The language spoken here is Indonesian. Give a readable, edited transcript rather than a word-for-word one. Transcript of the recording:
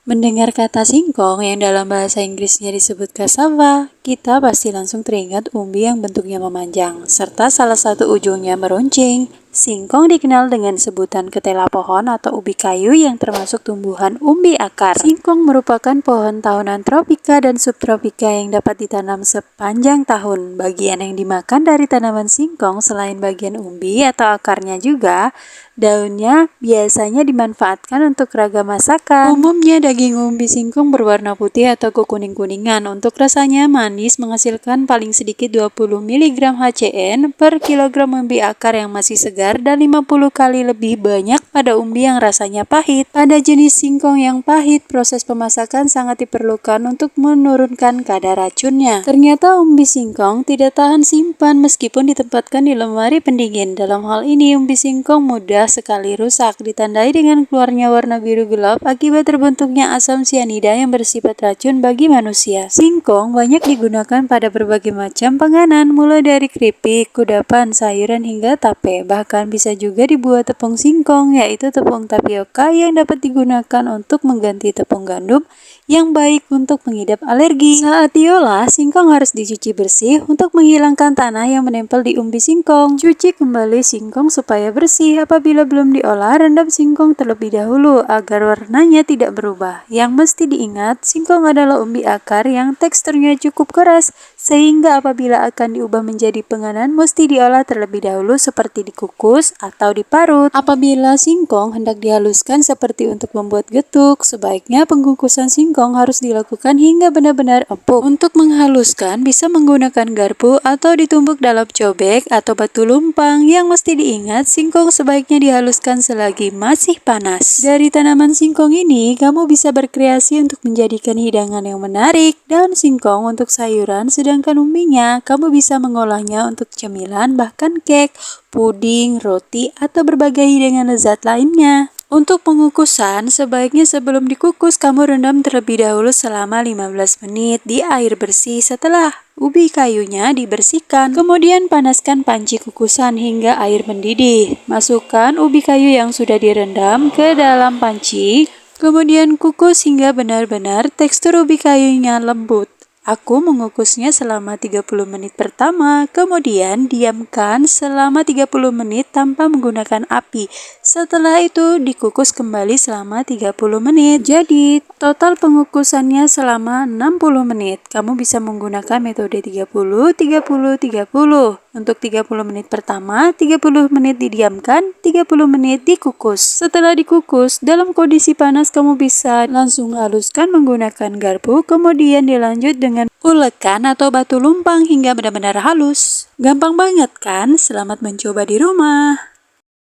Mendengar kata singkong yang dalam bahasa Inggrisnya disebut cassava, kita pasti langsung teringat umbi yang bentuknya memanjang, serta salah satu ujungnya meruncing. Singkong dikenal dengan sebutan ketela pohon atau ubi kayu yang termasuk tumbuhan umbi akar. Singkong merupakan pohon tahunan tropika dan subtropika yang dapat ditanam sepanjang tahun. Bagian yang dimakan dari tanaman singkong selain bagian umbi atau akarnya juga, daunnya biasanya dimanfaatkan untuk ragam masakan. Umumnya daging umbi singkong berwarna putih atau kekuning-kuningan. Untuk rasanya manis menghasilkan paling sedikit 20 mg HCN per kilogram umbi akar yang masih segar dan 50 kali lebih banyak pada umbi yang rasanya pahit. Pada jenis singkong yang pahit, proses pemasakan sangat diperlukan untuk menurunkan kadar racunnya. Ternyata umbi singkong tidak tahan simpan meskipun ditempatkan di lemari pendingin. Dalam hal ini, umbi singkong mudah sekali rusak, ditandai dengan keluarnya warna biru gelap akibat terbentuknya asam sianida yang bersifat racun bagi manusia. Singkong banyak digunakan pada berbagai macam panganan, mulai dari keripik, kudapan, sayuran hingga tape. Bahkan bisa juga dibuat tepung singkong, yaitu tepung tapioka yang dapat digunakan untuk mengganti tepung gandum yang baik untuk mengidap alergi. Saat diolah, singkong harus dicuci bersih untuk menghilangkan tanah yang menempel di umbi singkong. Cuci kembali singkong supaya bersih. Apabila belum diolah, rendam singkong terlebih dahulu agar warnanya tidak berubah. Yang mesti diingat, singkong adalah umbi akar yang teksturnya cukup keras, sehingga apabila akan diubah menjadi penganan, mesti diolah terlebih dahulu seperti dikukus atau diparut. Apabila singkong hendak dihaluskan seperti untuk membuat getuk, sebaiknya pengukusan singkong harus dilakukan hingga benar-benar empuk. Untuk menghaluskan, bisa menggunakan garpu atau ditumbuk dalam cobek atau batu lumpang. Yang mesti diingat, singkong sebaiknya dihaluskan selagi masih panas. Dari tanaman singkong ini, kamu bisa berkreasi untuk menjadikan hidangan yang menarik. Daun singkong untuk sayuran, sedangkan umbinya kamu bisa mengolahnya untuk cemilan, bahkan kek, puding, roti, atau berbagai hidangan lezat lainnya. Untuk pengukusan, sebaiknya sebelum dikukus kamu rendam terlebih dahulu selama 15 menit di air bersih. Setelah ubi kayunya dibersihkan, kemudian panaskan panci kukusan hingga air mendidih. Masukkan ubi kayu yang sudah direndam ke dalam panci, kemudian kukus hingga benar-benar tekstur ubi kayunya lembut. Aku mengukusnya selama 30 menit pertama, kemudian diamkan selama 30 menit tanpa menggunakan api. Setelah itu dikukus kembali selama 30 menit. Jadi total pengukusannya selama 60 menit. Kamu bisa menggunakan metode 30-30-30. Untuk 30 menit pertama, 30 menit didiamkan, 30 menit dikukus. Setelah dikukus, dalam kondisi panas kamu bisa langsung haluskan menggunakan garpu, kemudian dilanjut dengan ulekan atau batu lumpang hingga benar-benar halus. Gampang banget kan? Selamat mencoba di rumah.